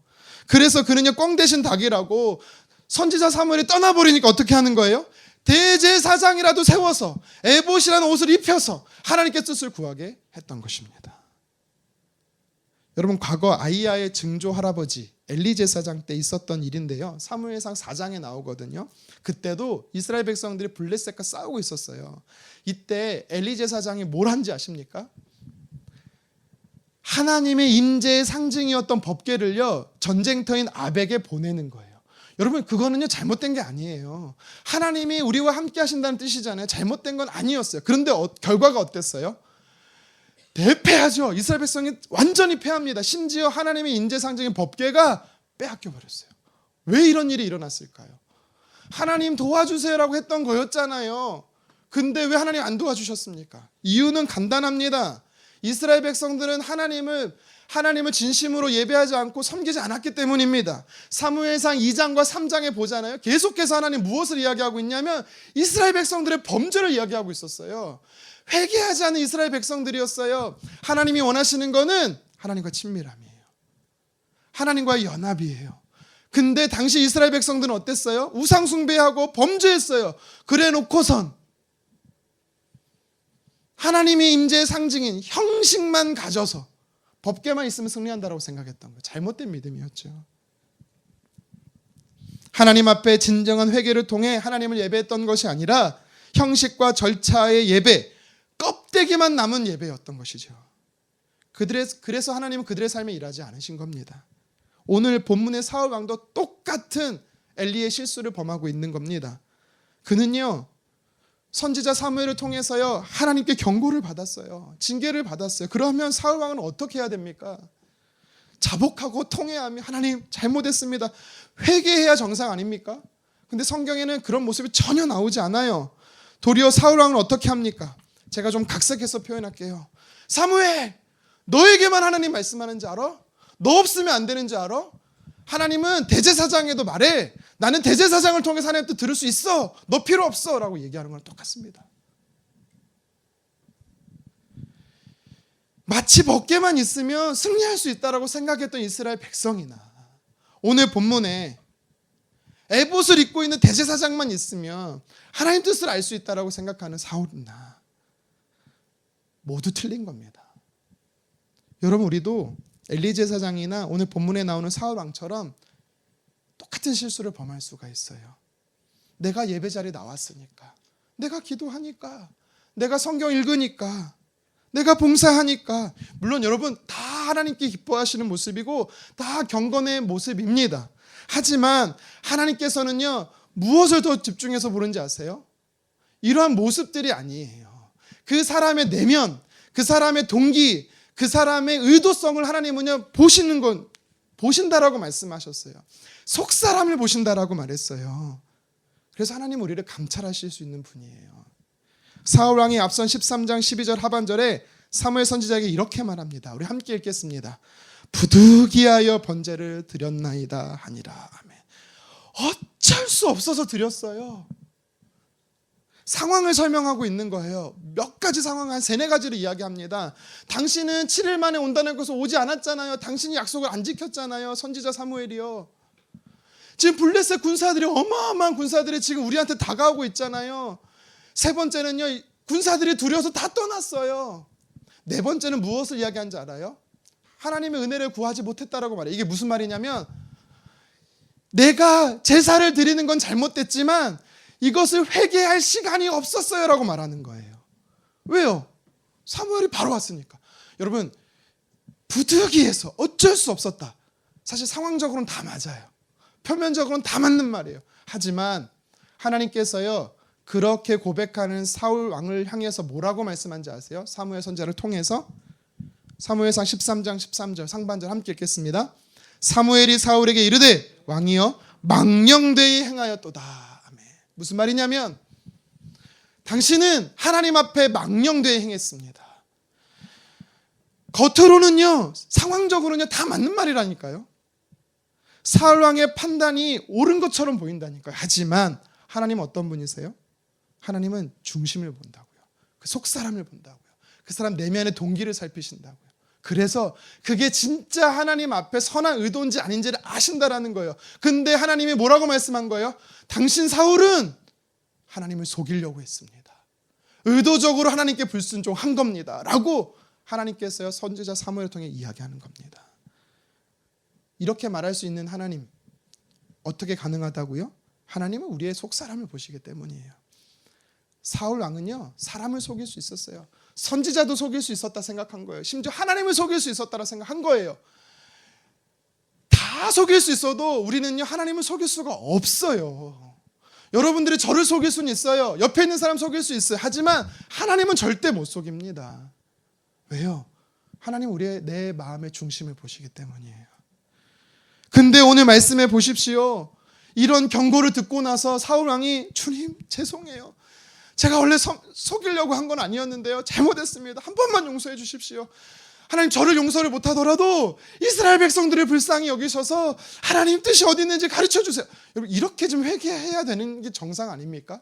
그래서 그는요 꽝 대신 닭이라고 선지자 사무엘이 떠나버리니까 어떻게 하는 거예요? 대제사장이라도 세워서 에봇이라는 옷을 입혀서 하나님께 뜻을 구하게 했던 것입니다. 여러분, 과거 아이야의 증조 할아버지 엘리 제사장 때 있었던 일인데요, 사무엘상 4장에 나오거든요. 그때도 이스라엘 백성들이 블레셋과 싸우고 있었어요. 이때 엘리 제사장이 뭘 한지 아십니까? 하나님의 임재의 상징이었던 법궤를요 전쟁터인 아벡에 보내는 거예요. 여러분, 그거는요 잘못된 게 아니에요. 하나님이 우리와 함께 하신다는 뜻이잖아요. 잘못된 건 아니었어요. 그런데 결과가 어땠어요? 대패하죠. 이스라엘 백성이 완전히 패합니다. 심지어 하나님의 인재 상징인 법궤가 빼앗겨 버렸어요. 왜 이런 일이 일어났을까요? 하나님 도와주세요라고 했던 거였잖아요. 근데 왜 하나님 안 도와주셨습니까? 이유는 간단합니다. 이스라엘 백성들은 하나님을 진심으로 예배하지 않고 섬기지 않았기 때문입니다. 사무엘상 2장과 3장에 보잖아요. 계속해서 하나님 무엇을 이야기하고 있냐면 이스라엘 백성들의 범죄를 이야기하고 있었어요. 회개하지 않은 이스라엘 백성들이었어요. 하나님이 원하시는 거는 하나님과 친밀함이에요. 하나님과의 연합이에요. 근데 당시 이스라엘 백성들은 어땠어요? 우상 숭배하고 범죄했어요. 그래 놓고선 하나님의 임재의 상징인 형식만 가져서 법궤만 있으면 승리한다고 생각했던 거예요. 잘못된 믿음이었죠. 하나님 앞에 진정한 회개를 통해 하나님을 예배했던 것이 아니라 형식과 절차의 예배, 껍데기만 남은 예배였던 것이죠. 그래서 하나님은 그들의 삶에 일하지 않으신 겁니다. 오늘 본문의 사울 왕도 똑같은 엘리의 실수를 범하고 있는 겁니다. 그는요 선지자 사무엘을 통해서요 하나님께 경고를 받았어요. 징계를 받았어요. 그러면 사울 왕은 어떻게 해야 됩니까? 자복하고 통회하며 하나님 잘못했습니다. 회개해야 정상 아닙니까? 근데 성경에는 그런 모습이 전혀 나오지 않아요. 도리어 사울 왕은 어떻게 합니까? 제가 좀 각색해서 표현할게요. 사무엘, 너에게만 하나님 말씀하는지 알아? 너 없으면 안 되는지 알아? 하나님은 대제사장에도 말해. 나는 대제사장을 통해서 하나님 뜻 들을 수 있어. 너 필요 없어 라고 얘기하는 거랑 똑같습니다. 마치 법궤만 있으면 승리할 수 있다고 생각했던 이스라엘 백성이나 오늘 본문에 에봇을 입고 있는 대제사장만 있으면 하나님 뜻을 알 수 있다고 생각하는 사울이나 모두 틀린 겁니다. 여러분, 우리도 엘리 제사장이나 오늘 본문에 나오는 사울 왕처럼 똑같은 실수를 범할 수가 있어요. 내가 예배 자리에 나왔으니까, 내가 기도하니까, 내가 성경 읽으니까, 내가 봉사하니까, 물론 여러분 다 하나님께 기뻐하시는 모습이고 다 경건의 모습입니다. 하지만 하나님께서는요 무엇을 더 집중해서 보는지 아세요? 이러한 모습들이 아니에요. 그 사람의 내면, 그 사람의 동기, 그 사람의 의도성을 하나님은요 보신다라고 말씀하셨어요. 속 사람을 보신다라고 말했어요. 그래서 하나님 우리를 감찰하실 수 있는 분이에요. 사울 왕이 앞선 13장 12절 하반절에 사무엘 선지자에게 이렇게 말합니다. 우리 함께 읽겠습니다. 부득이하여 번제를 드렸나이다 하니라. 아멘. 어쩔 수 없어서 드렸어요. 상황을 설명하고 있는 거예요. 몇 가지 상황, 한 3-4가지를 이야기합니다. 당신은 7일 만에 온다는 것을 오지 않았잖아요. 당신이 약속을 안 지켰잖아요. 선지자 사무엘이요. 지금 블레셋 군사들이 어마어마한 군사들이 지금 우리한테 다가오고 있잖아요. 세 번째는요, 군사들이 두려워서 다 떠났어요. 네 번째는 무엇을 이야기하는지 알아요? 하나님의 은혜를 구하지 못했다라고 말해요. 이게 무슨 말이냐면 내가 제사를 드리는 건 잘못됐지만 이것을 회개할 시간이 없었어요 라고 말하는 거예요. 왜요? 사무엘이 바로 왔으니까. 여러분, 부득이해서 어쩔 수 없었다. 사실 상황적으로는 다 맞아요. 표면적으로는 다 맞는 말이에요. 하지만 하나님께서요, 그렇게 고백하는 사울 왕을 향해서 뭐라고 말씀한지 아세요? 사무엘 선지자를 통해서 사무엘상 13장 13절 상반절 함께 읽겠습니다. 사무엘이 사울에게 이르되 왕이여 망령되이 행하였도다. 아멘. 무슨 말이냐면 당신은 하나님 앞에 망령되이 행했습니다. 겉으로는요, 상황적으로는요 다 맞는 말이라니까요. 사울 왕의 판단이 옳은 것처럼 보인다니까요. 하지만 하나님은 어떤 분이세요? 하나님은 중심을 본다고요. 그 속사람을 본다고요. 그 사람 내면의 동기를 살피신다고요. 그래서 그게 진짜 하나님 앞에 선한 의도인지 아닌지를 아신다라는 거예요. 근데 하나님이 뭐라고 말씀한 거예요? 당신 사울은 하나님을 속이려고 했습니다. 의도적으로 하나님께 불순종한 겁니다. 라고 하나님께서요, 선지자 사무엘을 통해 이야기하는 겁니다. 이렇게 말할 수 있는 하나님, 어떻게 가능하다고요? 하나님은 우리의 속사람을 보시기 때문이에요. 사울 왕은요, 사람을 속일 수 있었어요. 선지자도 속일 수 있었다 생각한 거예요. 심지어 하나님을 속일 수 있었다라 생각한 거예요. 다 속일 수 있어도 우리는요, 하나님을 속일 수가 없어요. 여러분들이 저를 속일 수는 있어요. 옆에 있는 사람 속일 수 있어요. 하지만 하나님은 절대 못 속입니다. 왜요? 하나님 우리의 내 마음의 중심을 보시기 때문이에요. 근데 오늘 말씀해 보십시오. 이런 경고를 듣고 나서 사울 왕이 주님 죄송해요. 제가 원래 속이려고 한 건 아니었는데요. 잘못했습니다. 한 번만 용서해 주십시오. 하나님 저를 용서를 못하더라도 이스라엘 백성들을 불쌍히 여기셔서 하나님 뜻이 어디 있는지 가르쳐 주세요. 여러분 이렇게 좀 회개해야 되는 게 정상 아닙니까?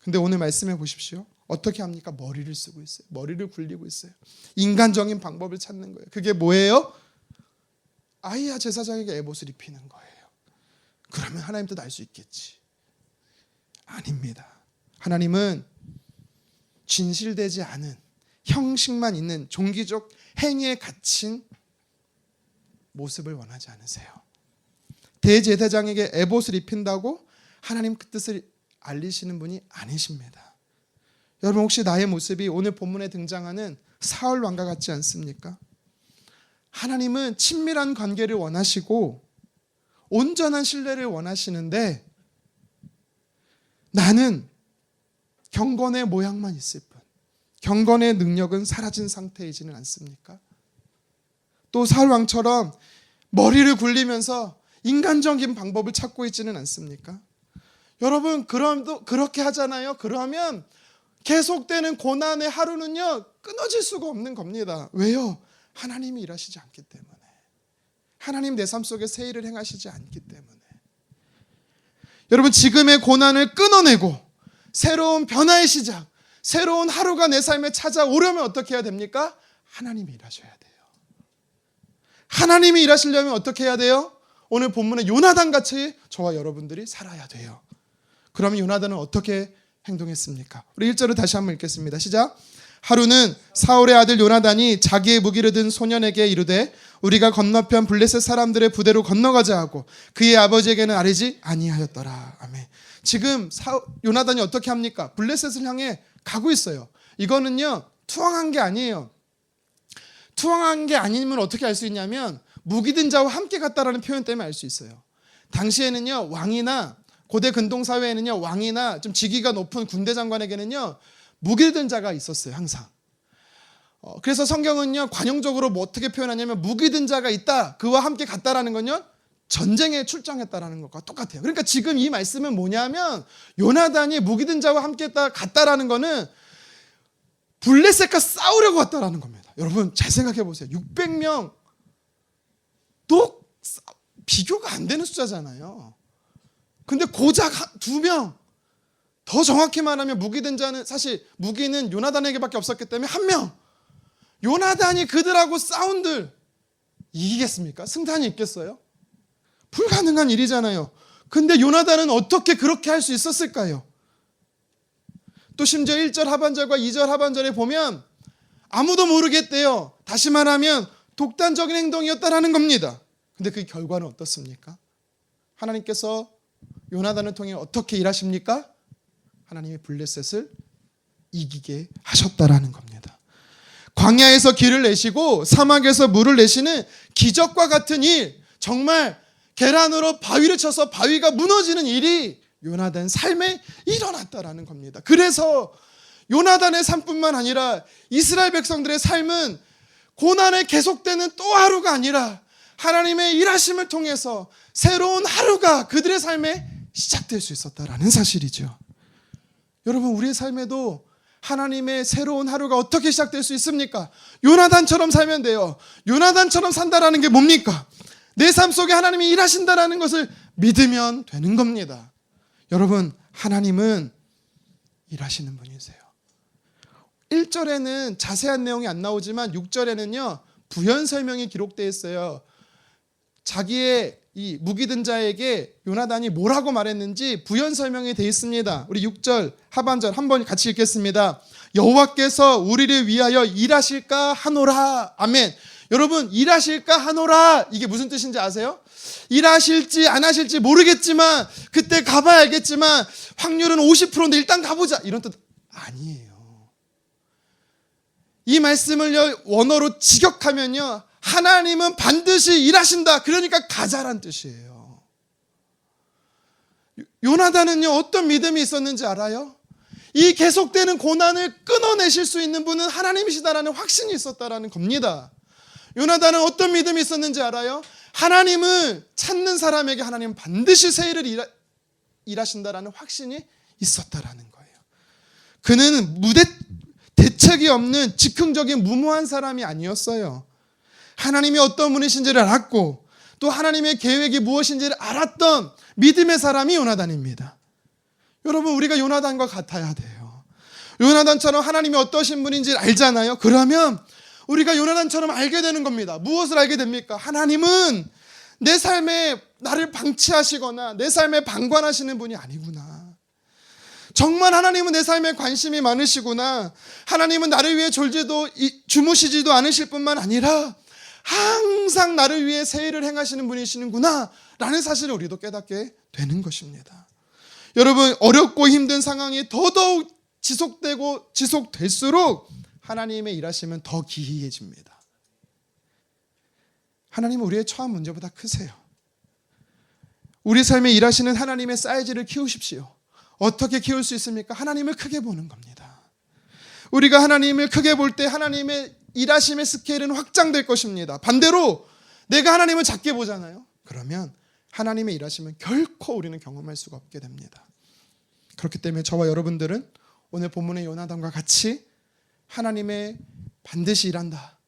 근데 오늘 말씀해 보십시오. 어떻게 합니까? 머리를 쓰고 있어요. 머리를 굴리고 있어요. 인간적인 방법을 찾는 거예요. 그게 뭐예요? 아히야 제사장에게 에봇을 입히는 거예요. 그러면 하나님 뜻 알 수 있겠지. 아닙니다. 하나님은 진실되지 않은 형식만 있는 종기적 행위에 갇힌 모습을 원하지 않으세요. 대제사장에게 에봇을 입힌다고 하나님 그 뜻을 알리시는 분이 아니십니다. 여러분 혹시 나의 모습이 오늘 본문에 등장하는 사울 왕과 같지 않습니까? 하나님은 친밀한 관계를 원하시고 온전한 신뢰를 원하시는데 나는 경건의 모양만 있을 뿐 경건의 능력은 사라진 상태이지는 않습니까? 또 사울 왕처럼 머리를 굴리면서 인간적인 방법을 찾고 있지는 않습니까? 여러분 그렇게 하잖아요. 그러면 계속되는 고난의 하루는요 끊어질 수가 없는 겁니다. 왜요? 하나님이 일하시지 않기 때문에. 하나님 내 삶 속에 새 일을 행하시지 않기 때문에. 여러분 지금의 고난을 끊어내고 새로운 변화의 시작, 새로운 하루가 내 삶에 찾아오려면 어떻게 해야 됩니까? 하나님이 일하셔야 돼요. 하나님이 일하시려면 어떻게 해야 돼요? 오늘 본문의 요나단 같이 저와 여러분들이 살아야 돼요. 그러면 요나단은 어떻게 행동했습니까? 우리 1절을 다시 한번 읽겠습니다. 시작. 하루는 사울의 아들 요나단이 자기의 무기를 든 소년에게 이르되 우리가 건너편 블레셋 사람들의 부대로 건너가자 하고 그의 아버지에게는 아뢰지 아니하였더라. 아멘. 지금 요나단이 어떻게 합니까? 블레셋을 향해 가고 있어요. 이거는요 투항한 게 아니에요. 투항한 게 아니면 어떻게 알 수 있냐면 무기 든 자와 함께 갔다라는 표현 때문에 알 수 있어요. 당시에는요 왕이나 고대 근동 사회에는요 왕이나 좀 직위가 높은 군대 장관에게는요 무기를 든 자가 있었어요. 항상. 그래서 성경은요 관용적으로 뭐 어떻게 표현하냐면 무기 든 자가 있다. 그와 함께 갔다라는 건요 전쟁에 출정했다라는 것과 똑같아요. 그러니까 지금 이 말씀은 뭐냐면 요나단이 무기 든 자와 함께 갔다라는 거는 블레셋과 싸우려고 갔다라는 겁니다. 여러분 잘 생각해 보세요. 600명 또 비교가 안 되는 숫자잖아요. 근데 고작 2명, 더 정확히 말하면 무기 든 자는 사실 무기는 요나단에게밖에 없었기 때문에 1명. 요나단이 그들하고 싸운들 이기겠습니까? 승산이 있겠어요? 불가능한 일이잖아요. 근데 요나단은 어떻게 그렇게 할 수 있었을까요? 또 심지어 1절 하반절과 2절 하반절에 보면 아무도 모르겠대요. 다시 말하면 독단적인 행동이었다라는 겁니다. 근데 그 결과는 어떻습니까? 하나님께서 요나단을 통해 어떻게 일하십니까? 하나님이 블레셋을 이기게 하셨다라는 겁니다. 광야에서 길을 내시고 사막에서 물을 내시는 기적과 같은 일, 정말 계란으로 바위를 쳐서 바위가 무너지는 일이 요나단 삶에 일어났다라는 겁니다. 그래서 요나단의 삶뿐만 아니라 이스라엘 백성들의 삶은 고난에 계속되는 또 하루가 아니라 하나님의 일하심을 통해서 새로운 하루가 그들의 삶에 시작될 수 있었다라는 사실이죠. 여러분, 우리의 삶에도 하나님의 새로운 하루가 어떻게 시작될 수 있습니까? 요나단처럼 살면 돼요. 요나단처럼 산다라는 게 뭡니까? 내 삶 속에 하나님이 일하신다라는 것을 믿으면 되는 겁니다. 여러분, 하나님은 일하시는 분이세요. 1절에는 자세한 내용이 안 나오지만 6절에는요 부연 설명이 기록되어 있어요. 자기의 이 무기 든 자에게 요나단이 뭐라고 말했는지 부연 설명이 되어 있습니다. 우리 6절 하반절 한번 같이 읽겠습니다. 여호와께서 우리를 위하여 일하실까 하노라. 아멘. 여러분, 일하실까 하노라, 이게 무슨 뜻인지 아세요? 일하실지 안 하실지 모르겠지만 그때 가봐야 알겠지만 확률은 50%인데 일단 가보자, 이런 뜻 아니에요. 이 말씀을 원어로 직역하면요 하나님은 반드시 일하신다, 그러니까 가자란 뜻이에요. 요나단은요 어떤 믿음이 있었는지 알아요? 이 계속되는 고난을 끊어내실 수 있는 분은 하나님이시다라는 확신이 있었다라는 겁니다. 요나단은 어떤 믿음이 있었는지 알아요? 하나님을 찾는 사람에게 하나님은 반드시 새 일을 일하신다라는 확신이 있었다라는 거예요. 그는 대책이 없는 즉흥적인 무모한 사람이 아니었어요. 하나님이 어떤 분이신지를 알았고 또 하나님의 계획이 무엇인지를 알았던 믿음의 사람이 요나단입니다. 여러분, 우리가 요나단과 같아야 돼요. 요나단처럼 하나님이 어떠신 분인지를 알잖아요. 그러면 우리가 요나단처럼 알게 되는 겁니다. 무엇을 알게 됩니까? 하나님은 내 삶에 나를 방치하시거나 내 삶에 방관하시는 분이 아니구나. 정말 하나님은 내 삶에 관심이 많으시구나. 하나님은 나를 위해 졸지도 주무시지도 않으실 뿐만 아니라 항상 나를 위해 새 일을 행하시는 분이시는구나 라는 사실을 우리도 깨닫게 되는 것입니다. 여러분, 어렵고 힘든 상황이 더더욱 지속되고 지속될수록 하나님의 일하심은 더 기이해집니다. 하나님은 우리의 처한 문제보다 크세요. 우리 삶에 일하시는 하나님의 사이즈를 키우십시오. 어떻게 키울 수 있습니까? 하나님을 크게 보는 겁니다. 우리가 하나님을 크게 볼 때 하나님의 일하심의 스케일은 확장될 것입니다. 반대로 내가 하나님을 작게 보잖아요. 그러면 하나님의 일하심은 결코 우리는 경험할 수가 없게 됩니다. 그렇기 때문에 저와 여러분들은 오늘 본문의 요나단과 같이 하나님의 반드시 일한다,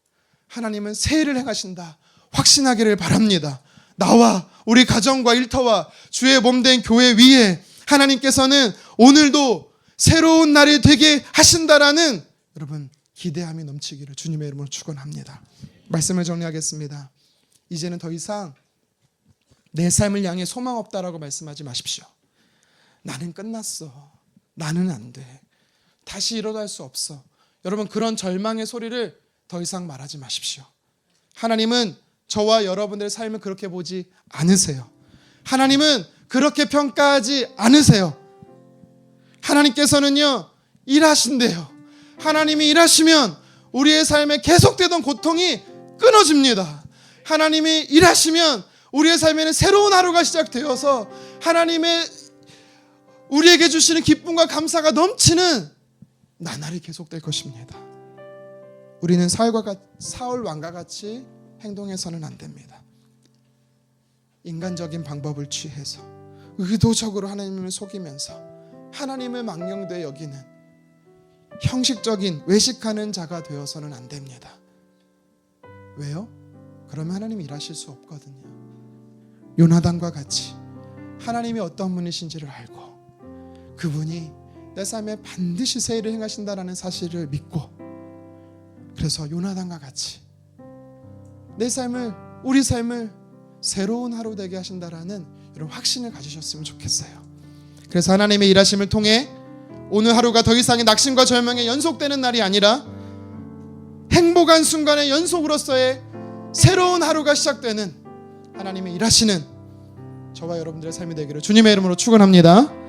하나님은 새 일을 행하신다 확신하기를 바랍니다. 나와 우리 가정과 일터와 주의 몸된 교회 위에 하나님께서는 오늘도 새로운 날이 되게 하신다라는 여러분 기대함이 넘치기를 주님의 이름으로 축원합니다. 말씀을 정리하겠습니다. 이제는 더 이상 내 삶을 향해 소망 없다라고 말씀하지 마십시오. 나는 끝났어, 나는 안 돼, 다시 일어날 수 없어. 여러분, 그런 절망의 소리를 더 이상 말하지 마십시오. 하나님은 저와 여러분들의 삶을 그렇게 보지 않으세요. 하나님은 그렇게 평가하지 않으세요. 하나님께서는요 일하신대요. 하나님이 일하시면 우리의 삶에 계속되던 고통이 끊어집니다. 하나님이 일하시면 우리의 삶에는 새로운 하루가 시작되어서 하나님의 우리에게 주시는 기쁨과 감사가 넘치는 나날이 계속될 것입니다. 우리는 사울 왕과 같이 행동해서는 안 됩니다. 인간적인 방법을 취해서 의도적으로 하나님을 속이면서 하나님을 망령되이 여기는 형식적인 외식하는 자가 되어서는 안 됩니다. 왜요? 그러면 하나님이 일하실 수 없거든요. 요나단과 같이 하나님이 어떤 분이신지를 알고 그분이 내 삶에 반드시 새 일을 행하신다라는 사실을 믿고, 그래서 요나단과 같이 내 삶을, 우리 삶을 새로운 하루 되게 하신다라는 여러분 확신을 가지셨으면 좋겠어요. 그래서 하나님의 일하심을 통해 오늘 하루가 더 이상의 낙심과 절망에 연속되는 날이 아니라 행복한 순간의 연속으로서의 새로운 하루가 시작되는 하나님의 일하시는 저와 여러분들의 삶이 되기를 주님의 이름으로 축원합니다.